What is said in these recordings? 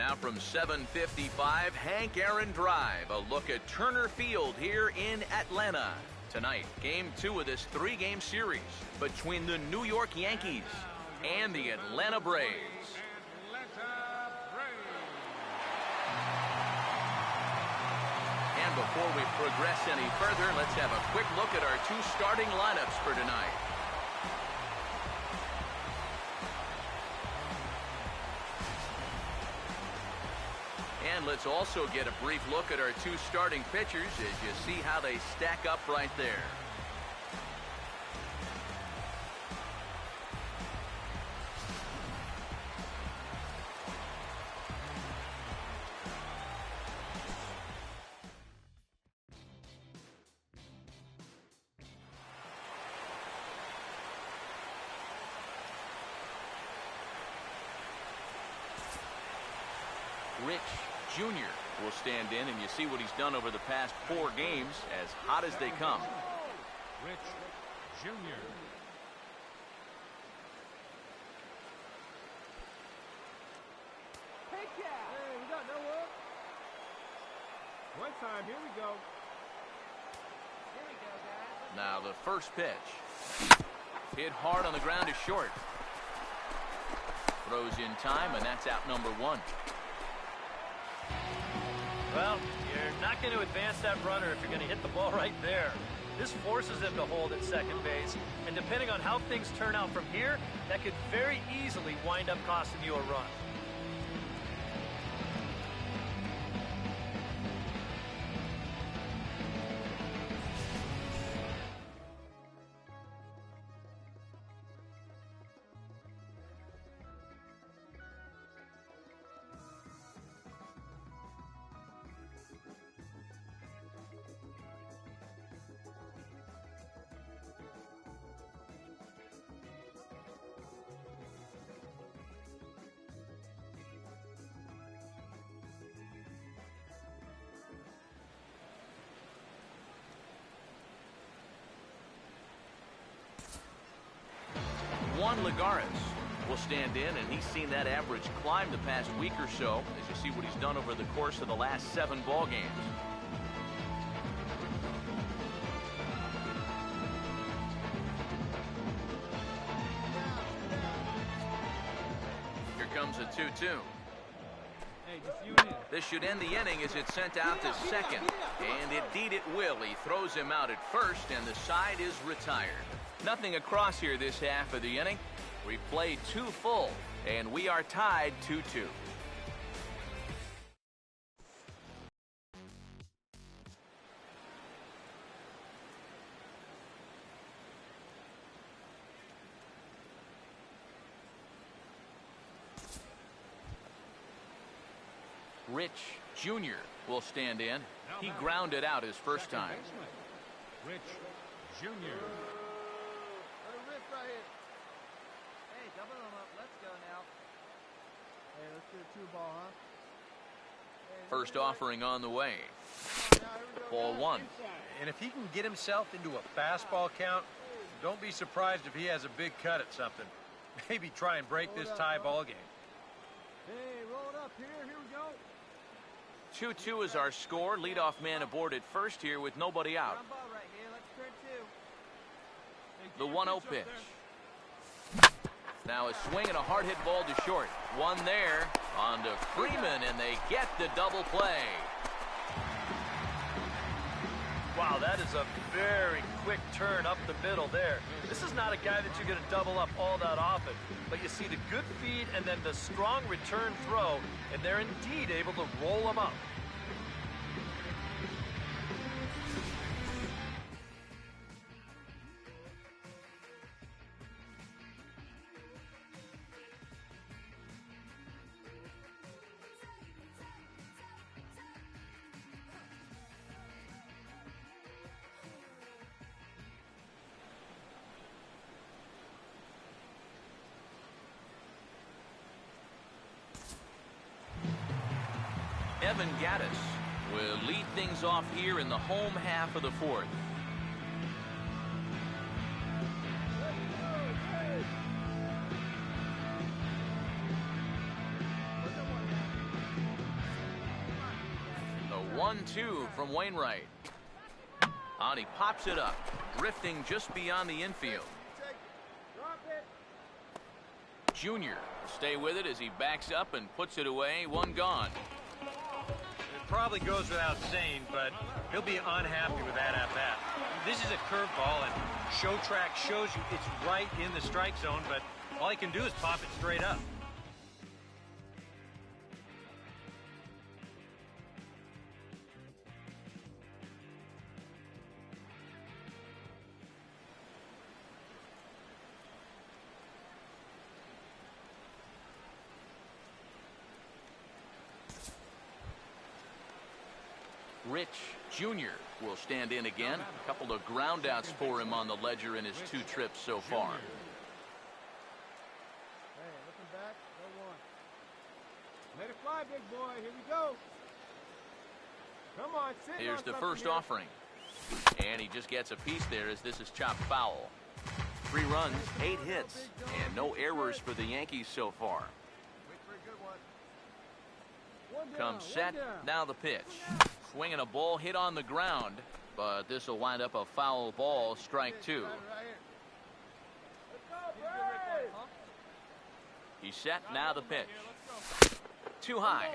Now from 755, Hank Aaron Drive. A look at Turner Field here in Atlanta. Tonight, Game 2 of this 3-game series between the New York Yankees and the Atlanta Braves. And before we progress any further, let's have a quick look at our 2 starting lineups for tonight. And let's also get a brief look at our 2 starting pitchers as you see how they stack up right there. Rich Jr. will stand in, and you see what he's done over the past 4 games, as hot as they come. Rich Jr. Hey, we got no work. One time, here we go. Here we go, guys. Now the first pitch. Hit hard on the ground is short. Throws in time, and that's out number 1. Well, you're not going to advance that runner if you're going to hit the ball right there. This forces him to hold at second base, and depending on how things turn out from here, that could very easily wind up costing you a run. Juan Lagares will stand in, and he's seen that average climb the past week or so as you see what he's done over the course of the last 7 ball games. Here comes a 2-2. This should end the inning as it's sent out to second, and indeed it will. He throws him out at first, and the side is retired. Nothing across here this half of the inning. We've played 2 full, and we are tied 2-2. Rich Jr. will stand in. He grounded out his first time. Rich Jr. Double them up. Let's go now. Hey, let's do a 2-ball, huh? Hey, First offering on the way. Ball 1. And if he can get himself into a fastball count, don't be surprised if he has a big cut at something. Maybe try and break this tie ball game. Hey, roll it up here. Here we go. 2-2 is our score. Leadoff man aboard at first here with nobody out. Ground ball right here. Let's turn 2. The 1-0 pitch. Now a swing and a hard hit ball to short. One there on to Freeman, and they get the double play. Wow, that is a very quick turn up the middle there. This is not a guy that you're going to double up all that often, but you see the good feed and then the strong return throw, and they're indeed able to roll him up. Evan Gattis will lead things off here in the home half of the 4th. 1-2 from Wainwright. And he pops it up, drifting just beyond the infield. Junior will stay with it as he backs up and puts it away. One gone. It probably goes without saying, but he'll be unhappy with that at-bat. This is a curveball, and Show Track shows you it's right in the strike zone, but all he can do is pop it straight up. Rich Jr. will stand in again. A couple of ground outs for him on the ledger in his 2 trips so far. Hey, looking back, no one. Let it fly, big boy. Here we go. Come on, sit. Here's the first offering. And he just gets a piece there as this is chopped foul. 3 runs, 8 hits, and no errors for the Yankees so far. Wait for a good one. Comes set, now the pitch. Swinging a ball hit on the ground, but this will wind up a foul ball, strike 2. He's set, now the pitch. Too high,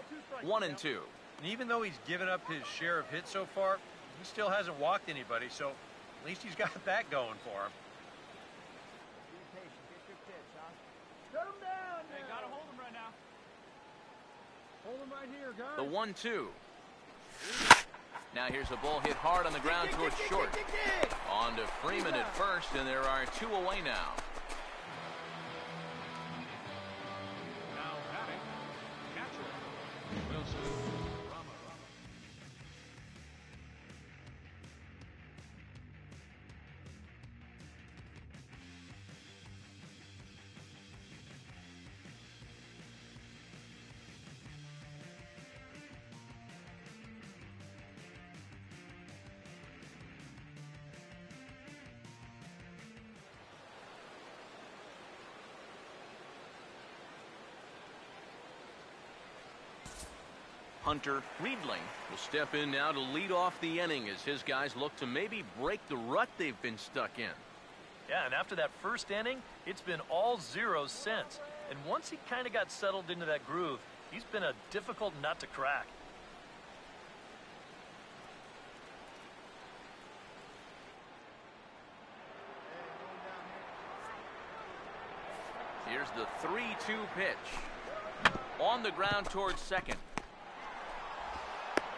1-2. And even though he's given up his share of hits so far, he still hasn't walked anybody, so at least he's got that going for him. Be patient. Get your pitch, huh? Shut him down. Hey, gotta hold him right now. Hold him right here, guys. The 1-2. Now here's a ball hit hard on the ground towards short. On to Freeman at first, and there are 2 away now. Now batting, catcher, Wilson Ramos. Hunter Friedling will step in now to lead off the inning as his guys look to maybe break the rut they've been stuck in. Yeah, and after that first inning, it's been all zeros since. And once he kind of got settled into that groove, he's been a difficult nut to crack. Here's the 3-2 pitch. On the ground towards second.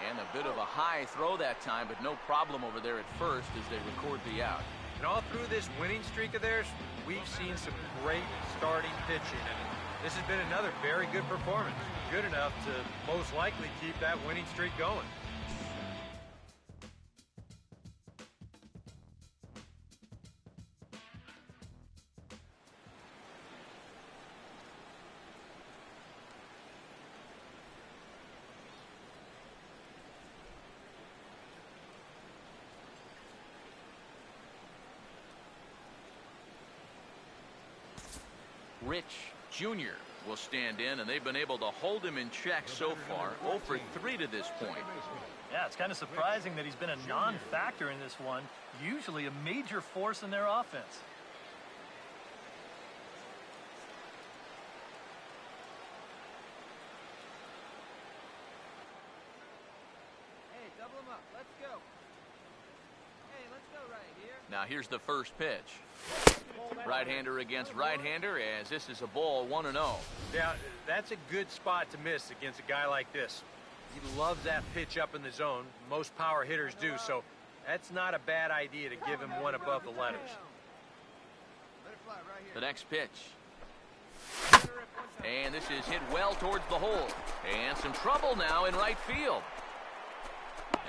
And a bit of a high throw that time, but no problem over there at first as they record the out. And all through this winning streak of theirs, we've seen some great starting pitching, and this has been another very good performance. Good enough to most likely keep that winning streak going. Rich Jr. will stand in, and they've been able to hold him in check so far. 0 for 3 to this point. Yeah, it's kind of surprising that he's been a non-factor in this one. Usually a major force in their offense. Hey, double him up. Let's go. Hey, let's go right here. Now here's the first pitch. Right-hander against right-hander as this is a ball 1-0. Yeah, that's a good spot to miss against a guy like this. He loves that pitch up in the zone. Most power hitters do, so that's not a bad idea to give him one above the letters. Let it fly right here. The next pitch. And this is hit well towards the hole. And some trouble now in right field.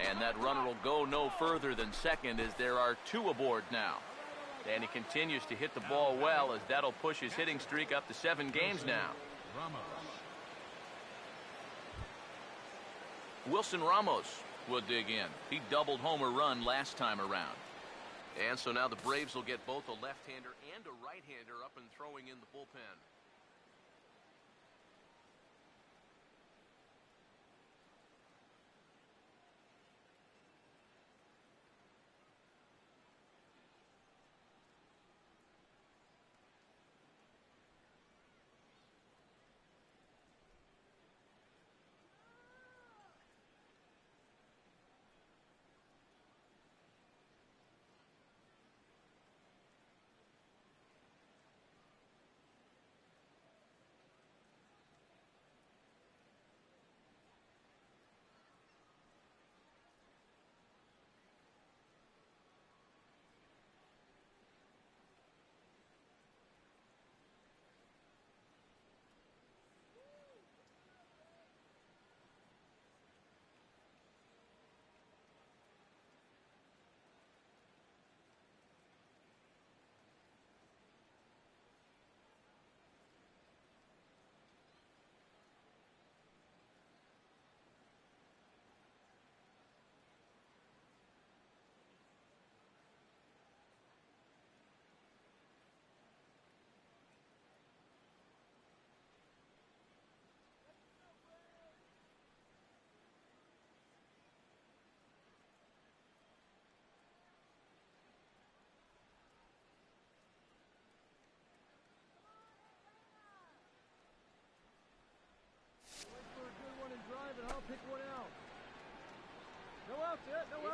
And that runner will go no further than second as there are 2 aboard now. And he continues to hit the ball well as that'll push his hitting streak up to 7 games now. Wilson Ramos will dig in. He doubled homer run last time around. And so now the Braves will get both a left-hander and a right-hander up and throwing in the bullpen.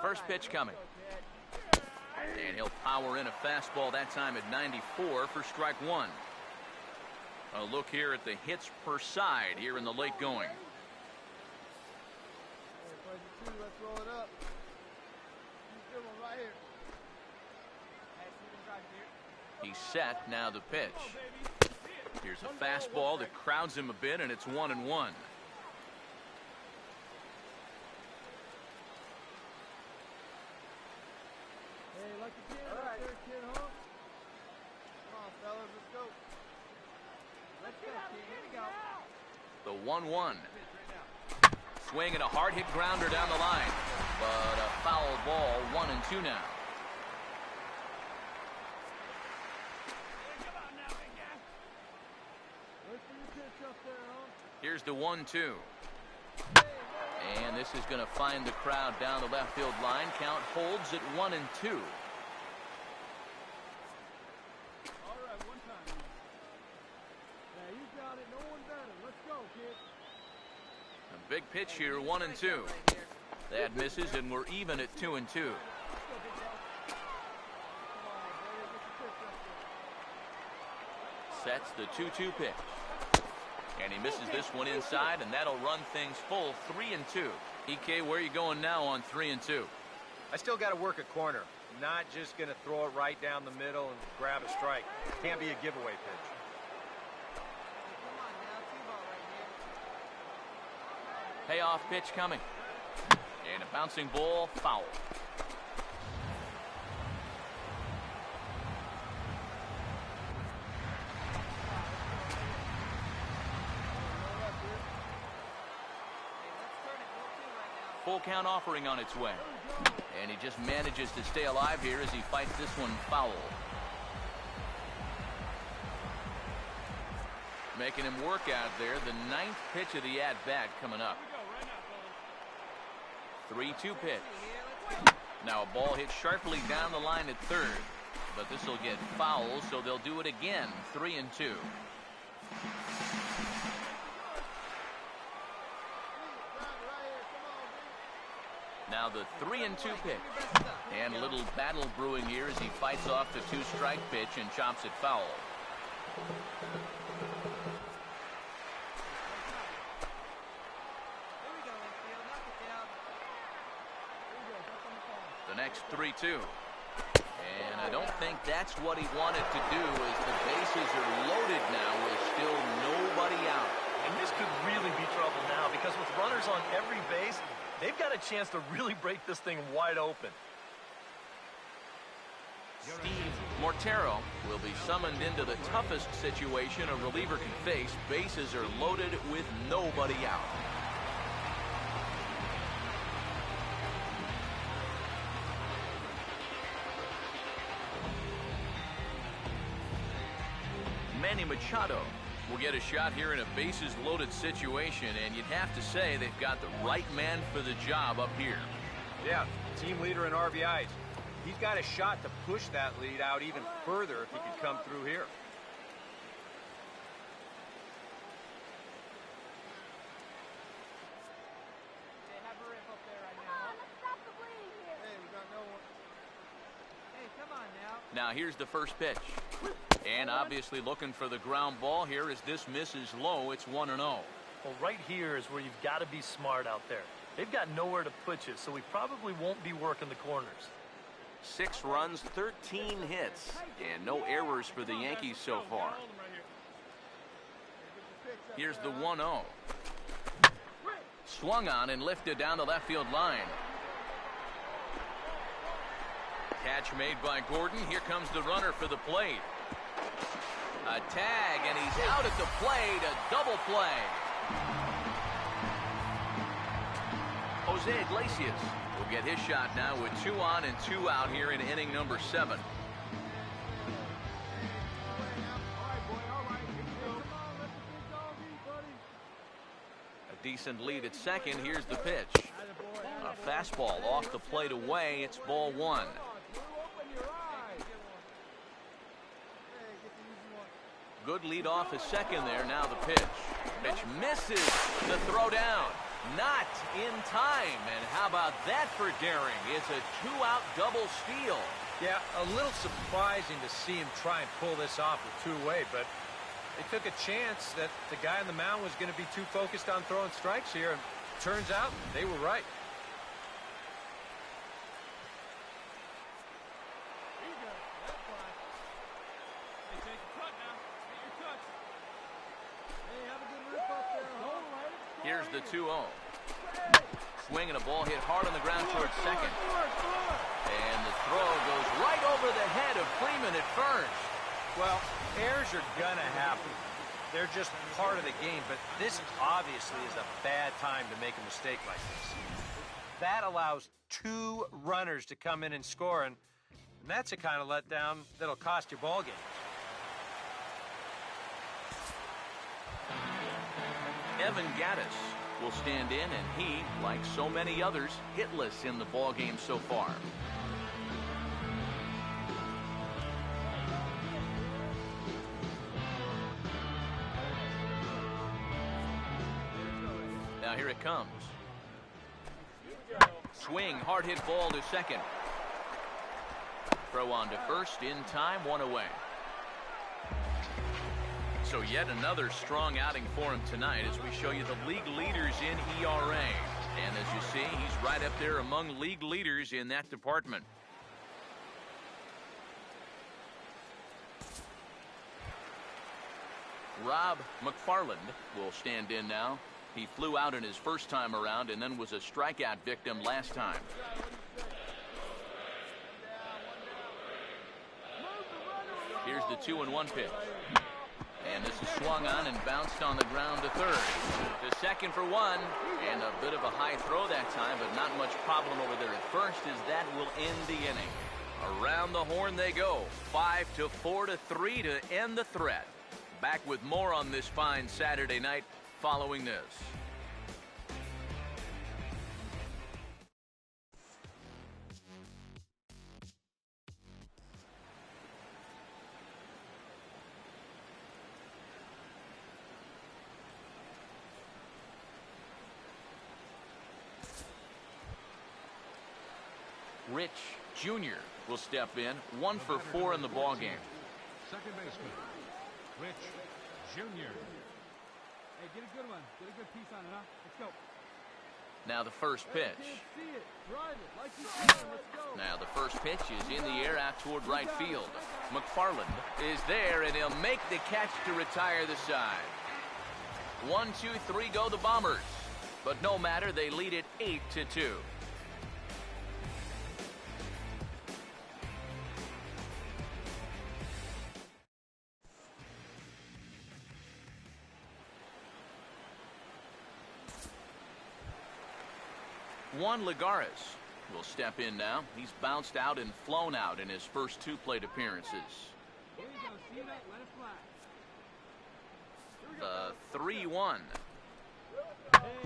First pitch coming. And he'll power in a fastball that time at 94 for strike one. A look here at the hits per side here in the late going. Let's roll it up. Keep going right here. He's set. Now the pitch. Here's a fastball that crowds him a bit, and it's 1-1. Hey, like you did right there, kid, huh? Come on, fellas, let's go. Let's go, kid. Here we go. The 1-1. Swing and a hard hit grounder down the line. But a foul ball, 1-2 now. Here's the 1-2. And this is going to find the crowd down the left field line. Count holds at 1-2. All right, one time. Yeah, you got it. No one better. Let's go, kid. A big pitch here, 1-2. That misses, and we're even at 2-2. Sets the 2-2 pitch. And he misses this one inside, and that'll run things full 3-2. EK, where are you going now on 3-2? I still got to work a corner. Not just going to throw it right down the middle and grab a strike. Can't be a giveaway pitch. Payoff pitch coming. And a bouncing ball, foul. Full count offering on its way. And he just manages to stay alive here as he fights this one foul. Making him work out there. The 9th pitch of the at-bat coming up. 3-2 pitch. Now a ball hit sharply down the line at third. But this will get foul, so they'll do it again. 3-2. Now the 3-2 pitch. And a little battle brewing here as he fights off the 2-strike pitch and chops it foul. The next 3-2. And I don't think that's what he wanted to do, as the bases are loaded now with still nobody out. And this could really be trouble now, because with runners on every base, they've got a chance to really break this thing wide open. Steve Mortero will be summoned into the toughest situation a reliever can face. Bases are loaded with nobody out. Manny Machado will get a shot here in a bases-loaded situation, and you'd have to say they've got the right man for the job up here. Yeah, team leader in RBIs. He's got a shot to push that lead out even further if he could come through here. Hey, have a rip up there right now. Let's stop the bleeding here. Hey, we got no one. Hey, come on now. Now here's the first pitch. And obviously looking for the ground ball here as this misses low. It's 1-0. Well, right here is where you've got to be smart out there. They've got nowhere to put you, so we probably won't be working the corners. 6 runs, 13 hits, and no errors for the Yankees so far. Here's the 1-0. Swung on and lifted down the left field line. Catch made by Gordon. Here comes the runner for the plate. A tag, and he's out at the plate. A double play. Jose Iglesias will get his shot now with 2 on and 2 out here in inning number 7. A decent lead at second. Here's the pitch. A fastball off the plate away. It's ball 1. Good lead off at second there. Now the pitch. Pitch misses. The throw down. Not in time. And how about that for daring? It's a two-out double steal. Yeah, a little surprising to see him try and pull this off with two-way, but they took a chance that the guy on the mound was going to be too focused on throwing strikes here, and turns out they were right. Here you go. That's fine. Hey, take a cut now. Get your touch. Hey, have a good rip up there. Hold right. Here's the 2-0. Swing and a ball hit hard on the ground towards second. And the throw goes right over the head of Freeman at first. Well, errors are going to happen. They're just part of the game, but this obviously is a bad time to make a mistake like this. That allows two runners to come in and score, and that's a kind of letdown that'll cost you ball games. Evan Gattis will stand in, and he, like so many others, hitless in the ball game so far. Now here it comes. Swing, hard hit ball to second. Throw on to first, in time, one away. So yet another strong outing for him tonight as we show you the league leaders in ERA. And as you see, he's right up there among league leaders in that department. Rob McFarland will stand in now. He flew out in his first time around and then was a strikeout victim last time. Here's the 2-1 pitch. And this is swung on and bounced on the ground to third. To second for one. And a bit of a high throw that time, but not much problem over there at first, as that will end the inning. Around the horn they go. 5-4-3 to end the threat. Back with more on this fine Saturday night following this. Rich Jr. will step in, 1 for 4 in the ball game. Second baseman, Rich Jr. Hey, get a good one. Get a good piece on it, huh? Let's go. Now the first pitch. See it. Drive it. Like you can. Let's go. Now the first pitch is in the air out toward right field. McFarland is there, and he'll make the catch to retire the side. 1, 2, 3 go the Bombers. But no matter, they lead it 8-2. Juan Lagares will step in now. He's bounced out and flown out in his first 2 plate appearances. Here you go. See that? Let it fly. The 3-1.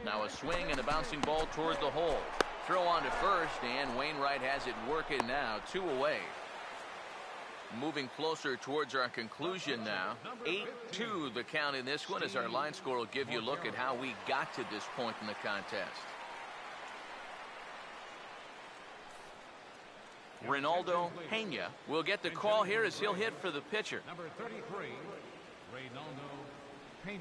Now a swing and a bouncing ball toward the hole. Throw on to first, and Wainwright has it working now. 2 away. Moving closer towards our conclusion now. 8-2 the count in this one, as our line score will give you a look at how we got to this point in the contest. Reynaldo Pena will get the call here as he'll hit for the pitcher. Number 33, Reynaldo Pena.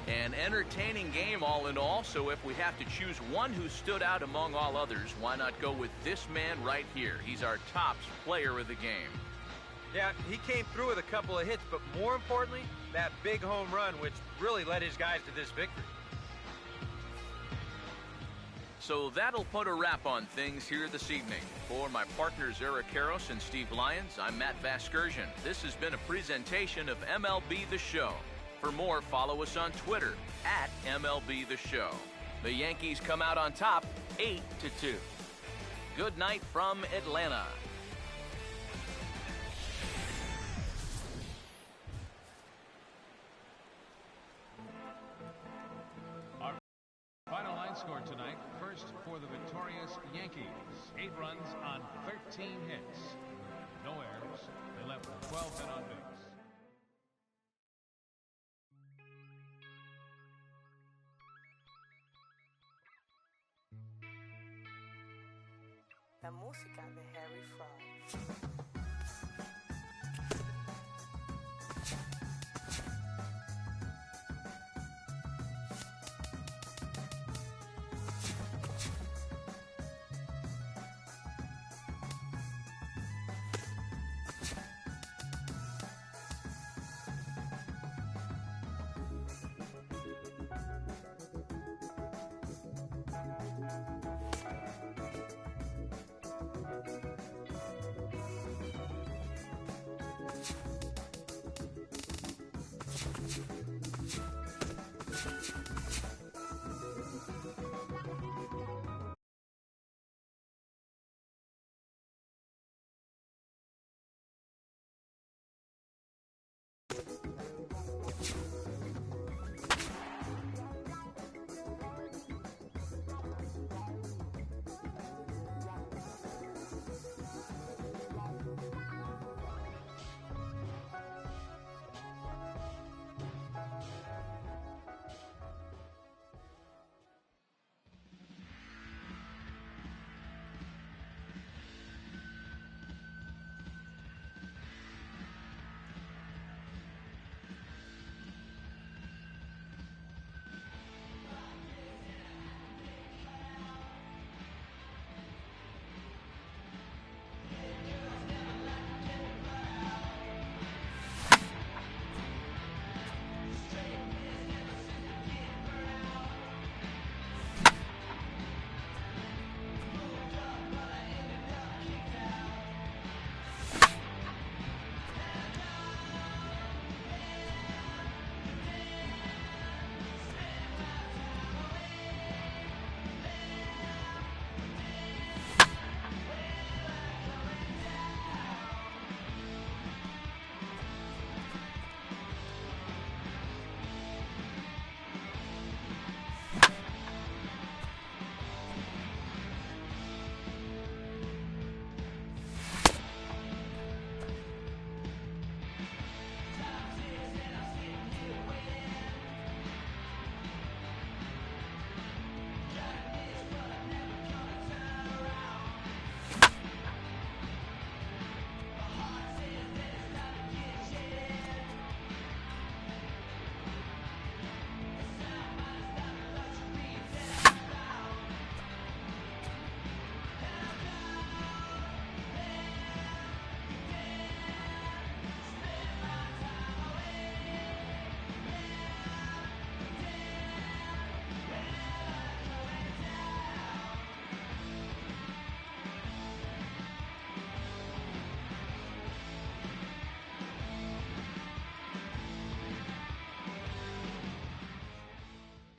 An entertaining game all in all, so if we have to choose one who stood out among all others, why not go with this man right here? He's our top player of the game. Yeah, he came through with a couple of hits, but more importantly, that big home run, which really led his guys to this victory. So that'll put a wrap on things here this evening. For my partners Eric Karros and Steve Lyons, I'm Matt Vasgersian. This has been a presentation of MLB The Show. For more, follow us on Twitter at MLB The Show. The Yankees come out on top 8-2. Good night from Atlanta. Our final line score tonight, first for the victorious Yankees. 8 runs on 13 hits. No errors. They left 12 men on base. La música de Harry Fraud.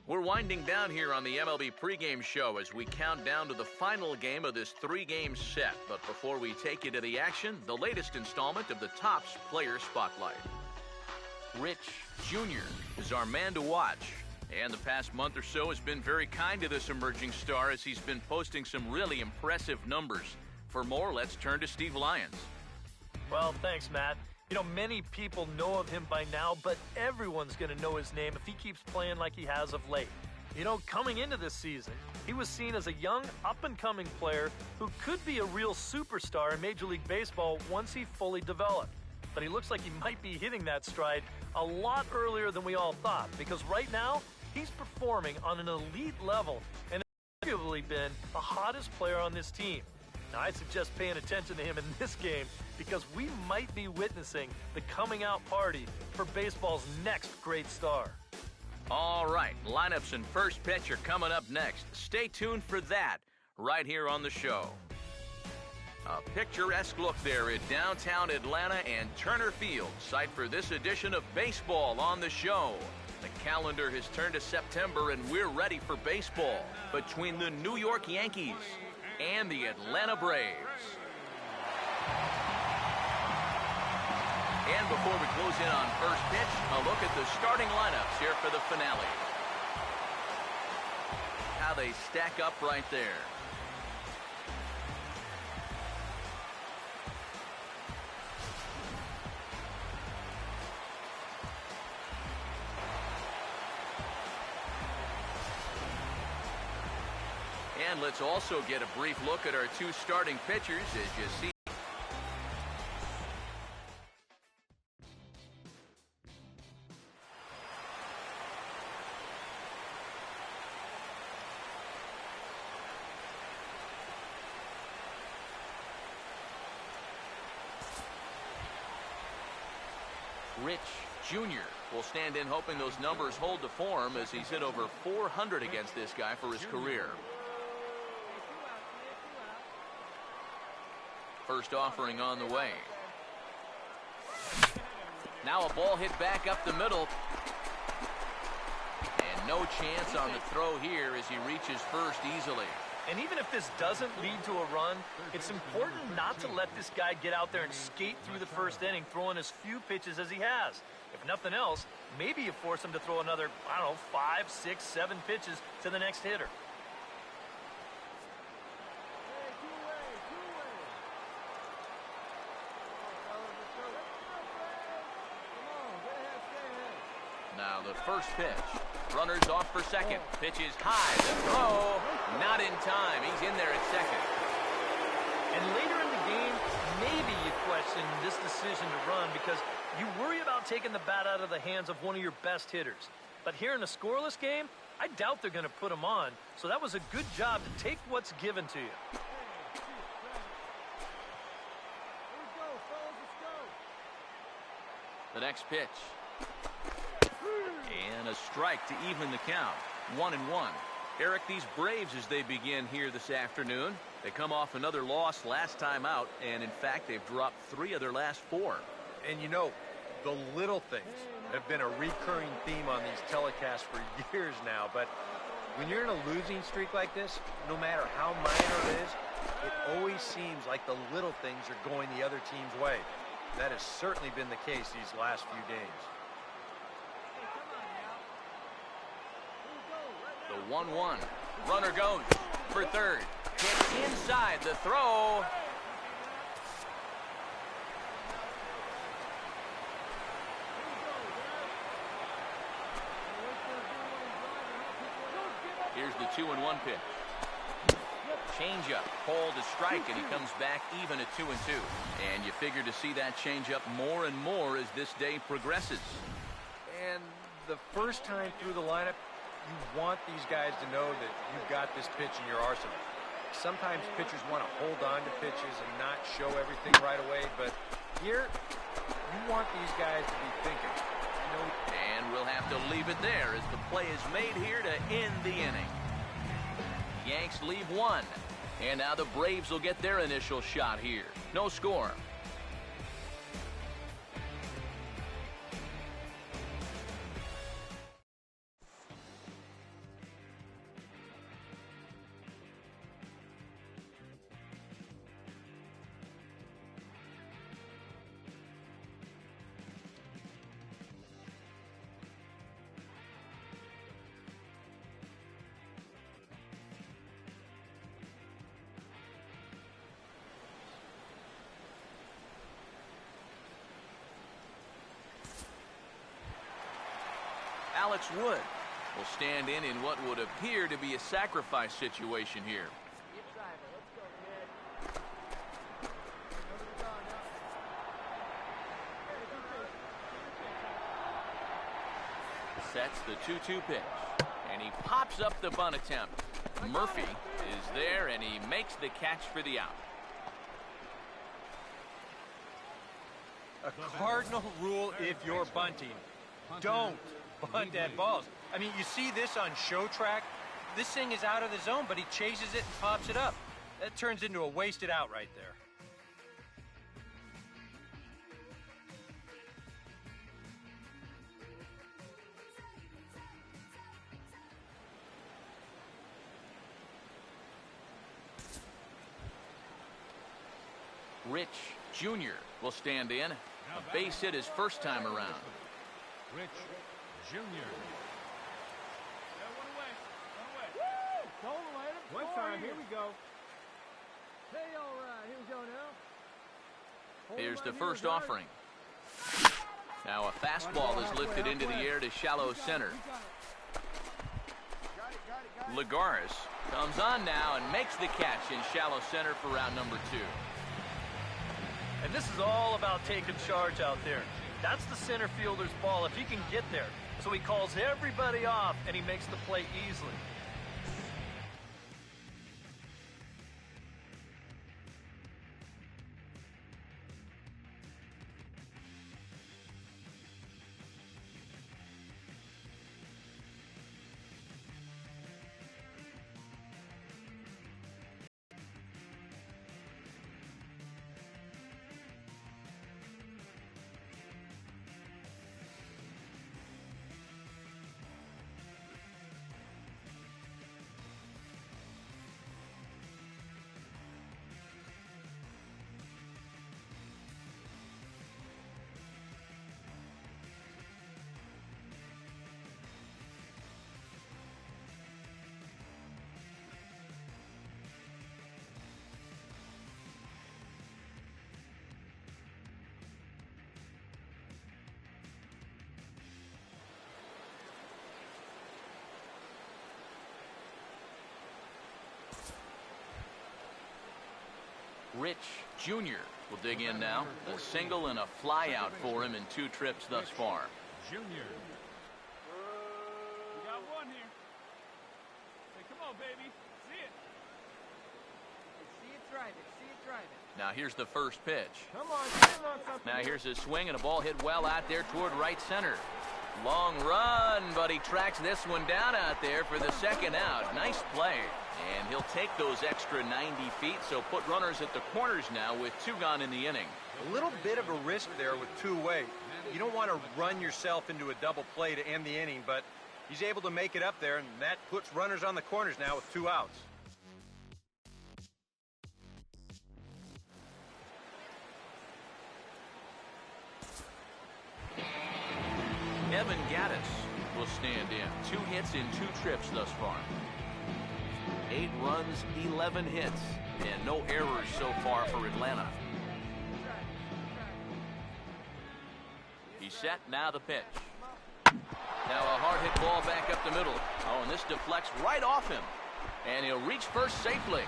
We're winding down here on the MLB pregame show as we count down to the final game of this 3-game set. But before we take you to the action, the latest installment of the Topps Player Spotlight. Rich Jr. is our man to watch. And the past month or so has been very kind to this emerging star as he's been posting some really impressive numbers. For more, let's turn to Steve Lyons. Well, thanks, Matt. You know, many people know of him by now, but everyone's going to know his name if he keeps playing like he has of late. You know, coming into this season, he was seen as a young, up-and-coming player who could be a real superstar in Major League Baseball once he fully developed. But he looks like he might be hitting that stride a lot earlier than we all thought, because right now, he's performing on an elite level and has arguably been the hottest player on this team. Now, I suggest paying attention to him in this game because we might be witnessing the coming out party for baseball's next great star. All right, lineups and first pitch are coming up next. Stay tuned for that right here on the show. A picturesque look there at downtown Atlanta and Turner Field, site for this edition of baseball on the show. The calendar has turned to September and we're ready for baseball between the New York Yankees and the Atlanta Braves. And before we close in on first pitch, a look at the starting lineups here for the finale. How they stack up right there. And let's also get a brief look at our two starting pitchers as you see. Rich Jr. will stand in hoping those numbers hold to form as he's hit over 400 against this guy for his career. First offering on the way. Now a ball hit back up the middle. And no chance on the throw here as he reaches first easily. And even if this doesn't lead to a run, it's important not to let this guy get out there and skate through the first inning, throwing as few pitches as he has. If nothing else, maybe you force him to throw another, 5, 6, 7 pitches to the next hitter. Now the first pitch. Runners off for second. Pitch is high. The throw. Not in time. He's in there at second. And later in the game, maybe you question this decision to run because you worry about taking the bat out of the hands of one of your best hitters. But here in a scoreless game, I doubt they're going to put him on. So that was a good job to take what's given to you. The next pitch. And a strike to even the count. 1-1. Eric, these Braves, as they begin here this afternoon, they come off another loss last time out, and in fact, they've dropped 3 of their last 4. And you know, the little things have been a recurring theme on these telecasts for years now, but when you're in a losing streak like this, no matter how minor it is, it always seems like the little things are going the other team's way. That has certainly been the case these last few games. The 1-1. Runner goes for third. Hit inside the throw. Here's the 2-1 pitch. Changeup, called a strike, and he comes back even at 2-2. And you figure to see that changeup more and more as this day progresses. And the first time through the lineup, you want these guys to know that you've got this pitch in your arsenal. Sometimes pitchers want to hold on to pitches and not show everything right away, but here, you want these guys to be thinking. And we'll have to leave it there as the play is made here to end the inning. Yanks leave 1, and now the Braves will get their initial shot here. No score. Alex Wood will stand in what would appear to be a sacrifice situation here. Sets the 2-2 pitch, and he pops up the bunt attempt. Murphy is there, and he makes the catch for the out. A cardinal rule if you're bunting. Don't bunt at balls. I mean, you see this on Show Track. This thing is out of the zone, but he chases it and pops it up. That turns into a wasted out right there. Rich Jr. will stand in. A base hit his first time around. Rich Jr. One time, here we go. Hey, all right, here we go now. Here's the first offering. Now a fastball is lifted into the air to shallow center. Lagares comes on now and makes the catch in shallow center for round number 2. And this is all about taking charge out there. That's the center fielder's ball if he can get there. So he calls everybody off and he makes the play easily. Rich Jr. will dig in now. A single and a fly out for him in 2 trips thus far. Jr. We got one here. Hey, come on, baby. See it. See it, drive it. See it, drive it. Now here's the first pitch. Come on, get in on something. Now here's his swing and a ball hit well out there toward right center. Long run, but he tracks this one down out there for the second out. Nice play. And he'll take those extra 90 feet, so put runners at the corners now with 2 gone in the inning. A little bit of a risk there with 2 away. You don't want to run yourself into a double play to end the inning, but he's able to make it up there, and that puts runners on the corners now with 2 outs. Evan Gattis will stand in. 2 hits in 2 trips thus far. 8 runs, 11 hits, and no errors so far for Atlanta. He's set, now the pitch. Now a hard hit ball back up the middle. Oh, and this deflects right off him. And he'll reach first safely.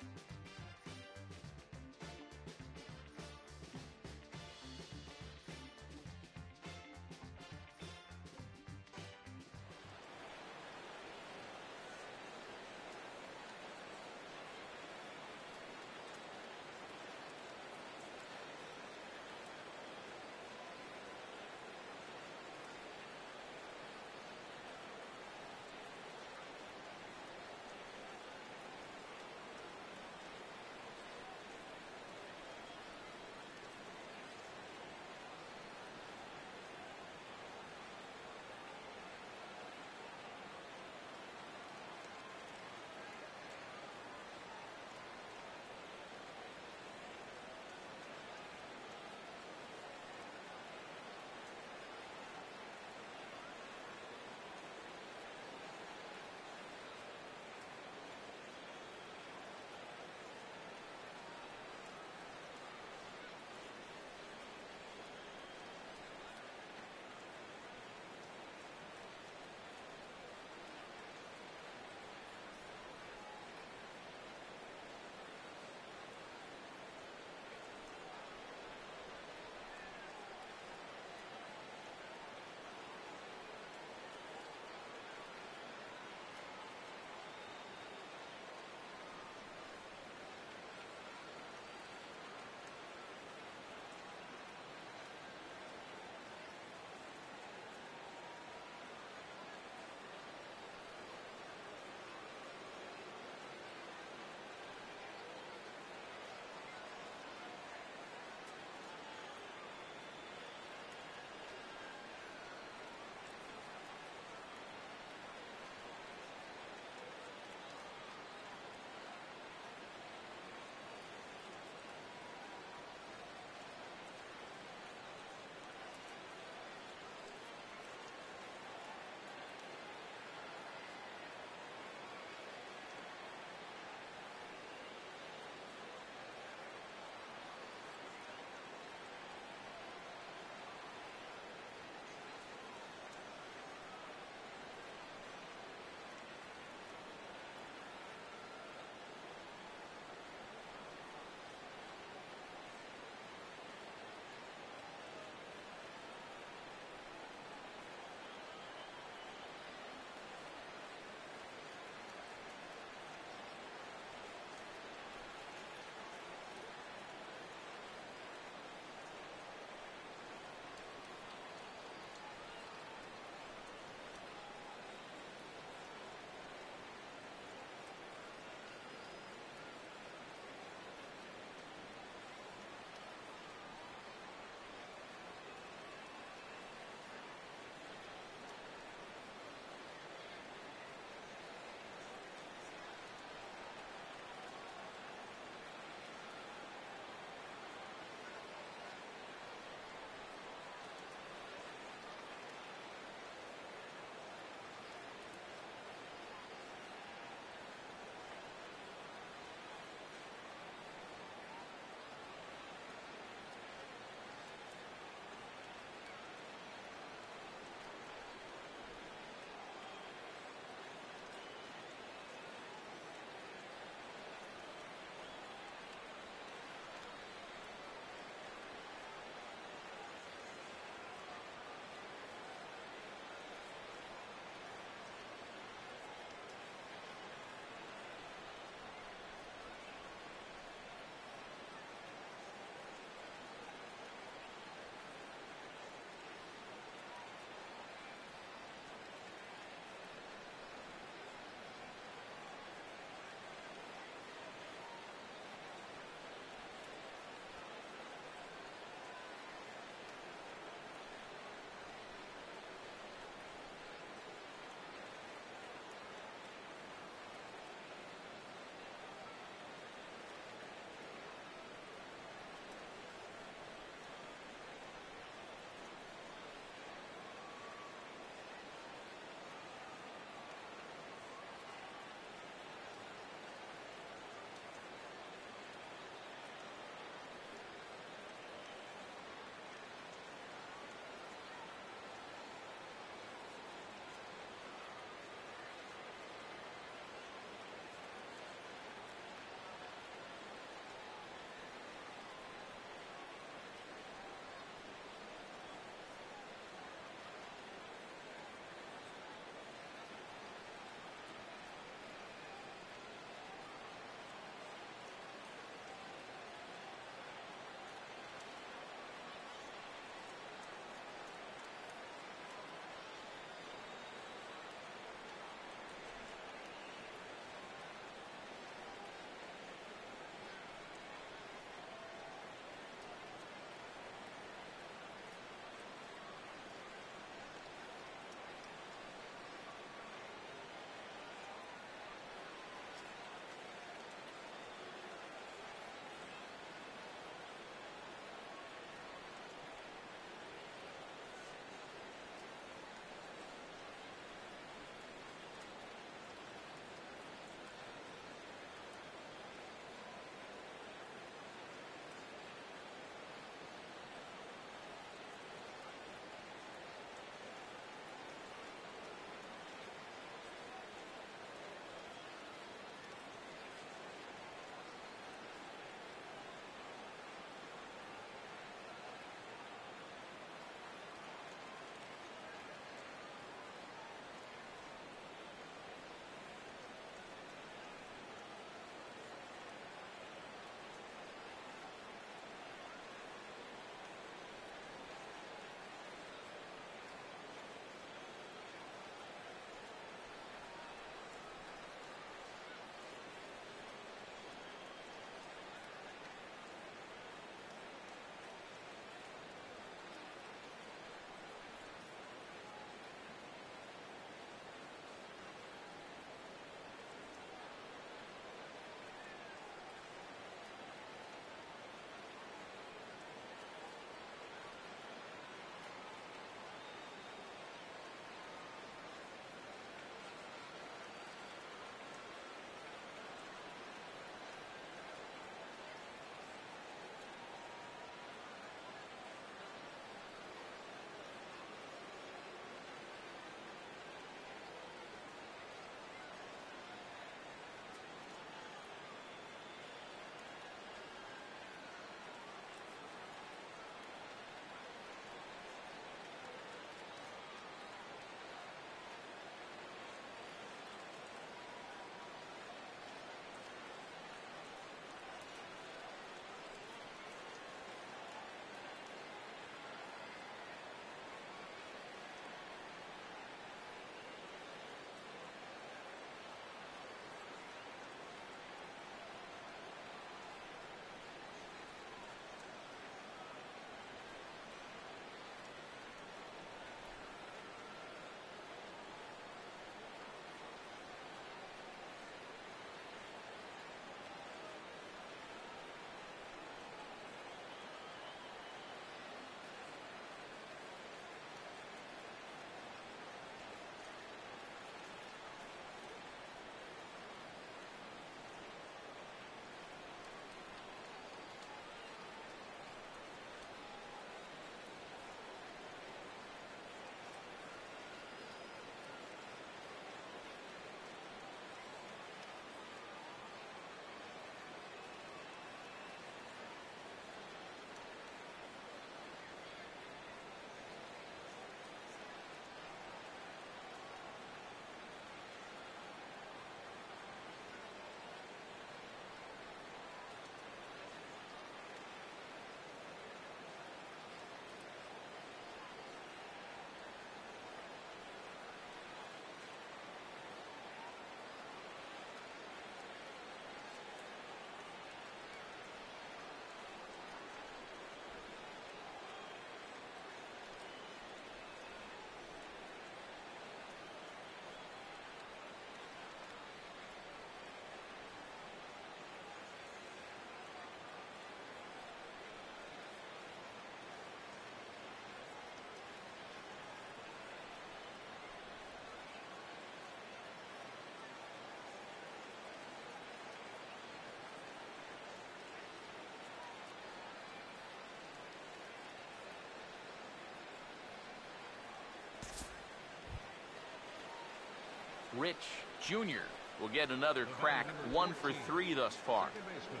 Rich Jr. will get another crack, 1 for 3 thus far. Second baseman,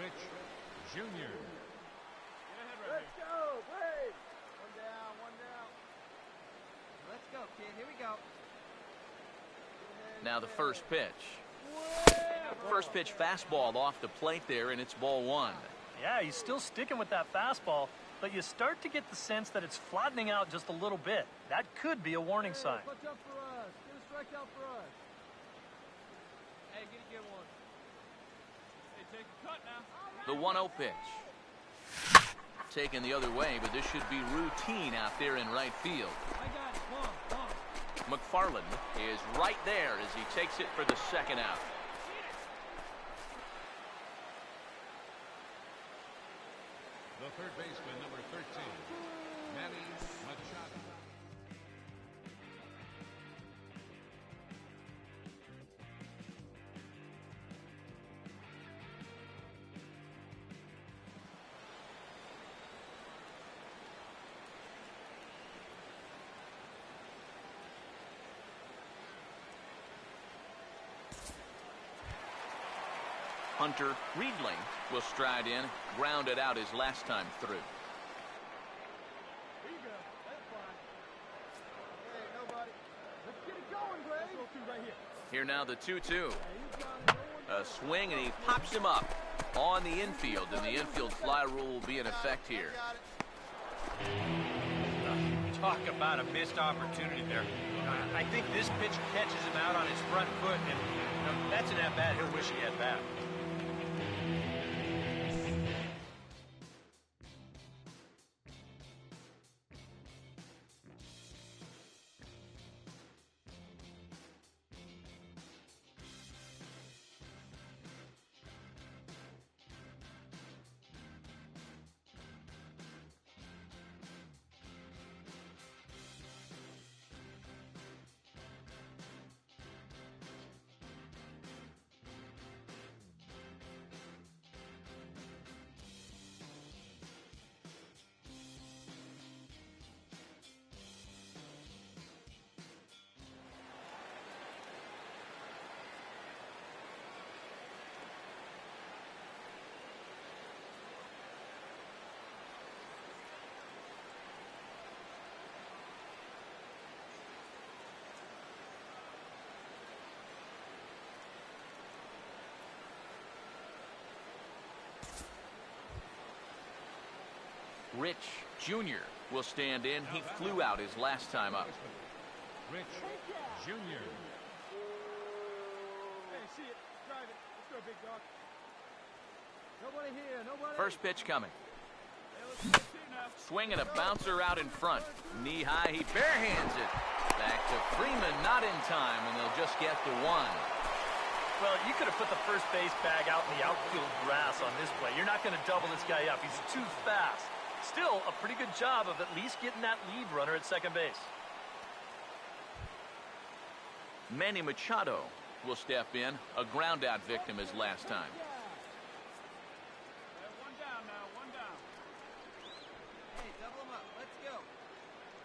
Rich Jr. Let's go, Brave. One down, one down. Let's go, kid. Here we go. Now the first pitch. First pitch fastball off the plate there, and it's ball 1. Yeah, he's still sticking with that fastball, but you start to get the sense that it's flattening out just a little bit. That could be a warning sign. Punch up for us. Get a strikeout for us. Hey, get one. Hey, take a cut now. The 1-0 pitch. Taken the other way, but this should be routine out there in right field. I got it. Come on. McFarland is right there as he takes it for the second out. The third baseman, number 13, Manny Machado. Hunter Riedling will stride in, grounded out his last time through. Here you go. That's fine. Hey, nobody. Let's get it going, Brave. Let's go through right here. Here now the 2-2. A swing, and he pops him up on the infield, and the infield fly rule will be in effect here. Talk about a missed opportunity there. I think this pitch catches him out on his front foot, and that's an at-bat he'll wish he had back. Rich Jr. will stand in. He flew out his last time up. Rich Jr. Hey, see it. Drive it. Let's go, big dog. Nobody here. Nobody. First pitch coming. Hey, let's get two now. Swing and a bouncer out in front. Knee high, he barehands it. Back to Freeman, not in time, and they'll just get the 1. Well, you could have put the first base bag out in the outfield grass on this play. You're not going to double this guy up. He's too fast. Still, a pretty good job of at least getting that lead runner at second base. Manny Machado will step in. A ground out victim his last time. One down now. One down. Hey, double him up. Let's go.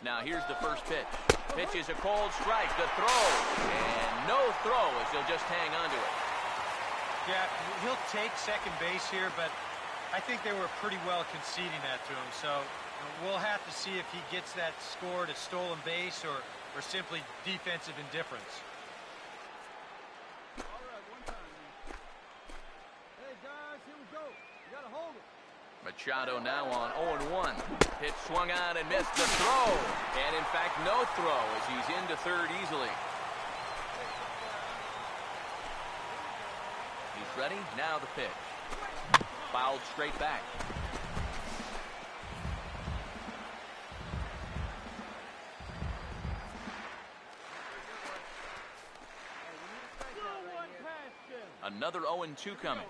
Now here's the first pitch. Pitch is a cold strike. The throw. And no throw as he'll just hang on to it. Yeah, he'll take second base here, but I think they were pretty well conceding that to him. So we'll have to see if he gets that score to stolen base or simply defensive indifference. All right, one time, man. Hey, guys, here we go. You got to hold it. Machado now on 0-1. Pitch swung on and missed. The throw. And in fact, no throw as he's into third easily. He's ready. Now the pitch. Fouled straight back. Another 0-2 coming.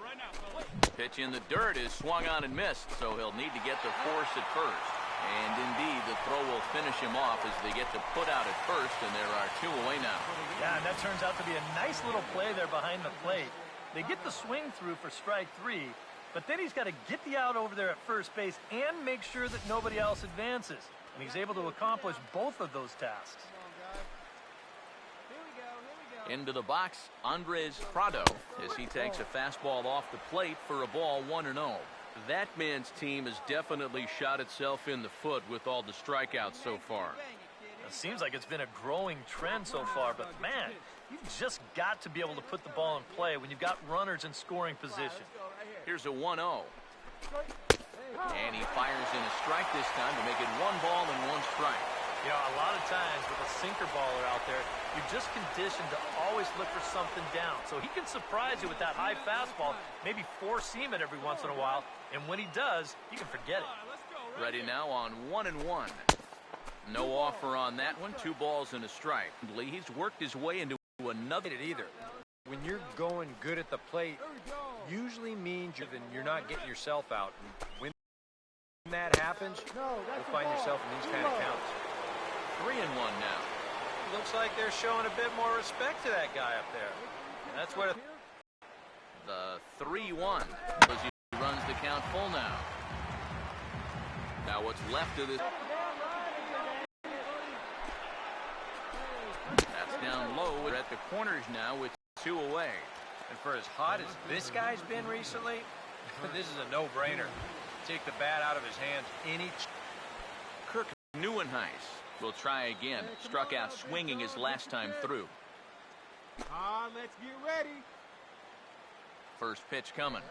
Pitch in the dirt is swung on and missed, so he'll need to get the force at first. And indeed, the throw will finish him off as they get the put out at first, and there are 2 away now. Yeah, and that turns out to be a nice little play there behind the plate. They get the swing through for strike 3, but then he's got to get the out over there at first base and make sure that nobody else advances. And he's able to accomplish both of those tasks. Come on, guys. Here we go. Here we go. Into the box, Andres Prado, as he takes a fastball off the plate for a ball 1-0. That man's team has definitely shot itself in the foot with all the strikeouts so far. It seems like it's been a growing trend so far, but man, you've just got to be able to put the ball in play when you've got runners in scoring position. Here's a 1-0. And he fires in a strike this time to make it 1 ball and 1 strike. You know, a lot of times with a sinker baller out there, you're just conditioned to always look for something down. So he can surprise you with that high fastball, maybe four seam it every once in a while, and when he does, you can forget it. Ready now on 1-1. No offer on that one. 2 balls and a strike. He's worked his way into another. Either. When you're going good at the plate, usually means you're not getting yourself out. And when that happens, you'll find yourself in these kind of counts. 3-1 now. Looks like they're showing a bit more respect to that guy up there. That's what. The 3-1 as he runs the count full now. Now what's left of this? That's down low. We're at the corners now with 2 away. And for as hot as this guy's been recently, this is a no-brainer. Take the bat out of his hands any. Kirk Neuenhuis will try again. Struck out swinging his last time through. Let's get ready. First pitch coming.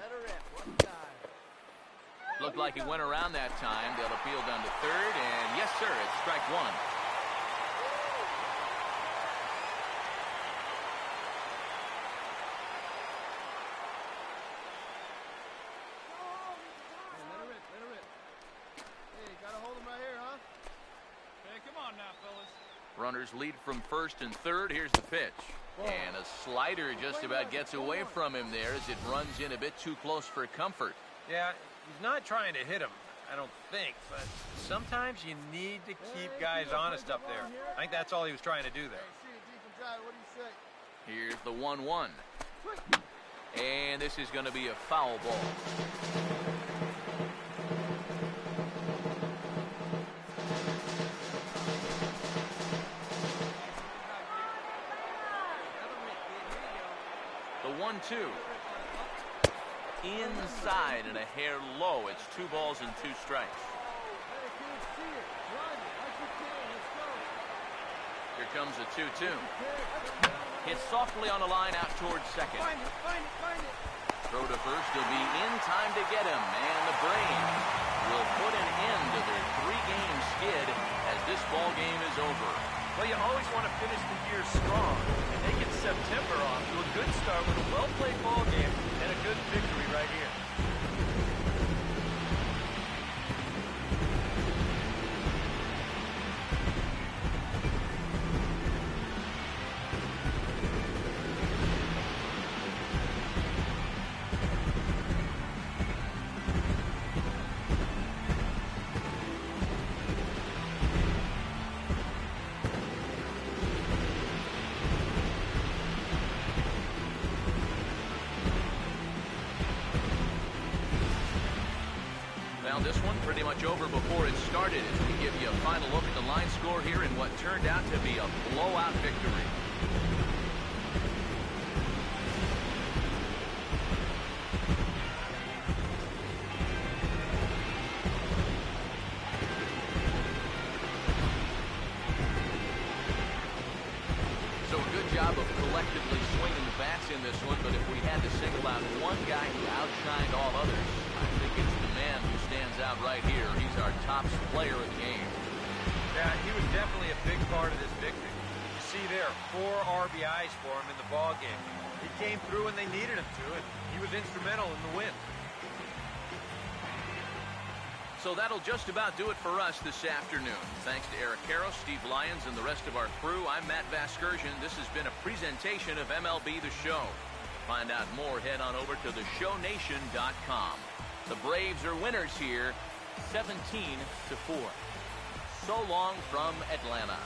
Looked like he went around that time. They'll appeal down to third, and yes, sir, it's strike 1. Runners lead from first and third. Here's the pitch. And a slider just about gets away from him there as it runs in a bit too close for comfort. Yeah, he's not trying to hit him, I don't think, but sometimes you need to keep guys honest up there. I think that's all he was trying to do there. Here's the 1-1. And this is going to be a foul ball. The 1-2. Inside and a hair low. It's 2 balls and 2 strikes. Here comes a 2-2. Hit softly on the line out towards second. Throw to first. He'll be in time to get him. And the Braves will put an end to their 3-game skid as this ball game is over. Well, you always want to finish the year strong, and they get September off to a good start with a well-played ball game and a good victory right here. This one pretty much over before it started as we give you a final look at the line score here in what turned out to be a blowout victory. So a good job of collectively swinging the bats in this one, but if we had to single out one guy who outshined all others, I think it's the man who stands out right here. He's our top player of the game. Yeah, he was definitely a big part of this victory. You see there, 4 RBIs for him in the ball game. He came through when they needed him to, and he was instrumental in the win. So that'll just about do it for us this afternoon. Thanks to Eric Karros, Steve Lyons, and the rest of our crew. I'm Matt Vasgersian. This has been a presentation of MLB The Show. Find out more, head on over to theshownation.com. The Braves are winners here, 17-4. So long from Atlanta.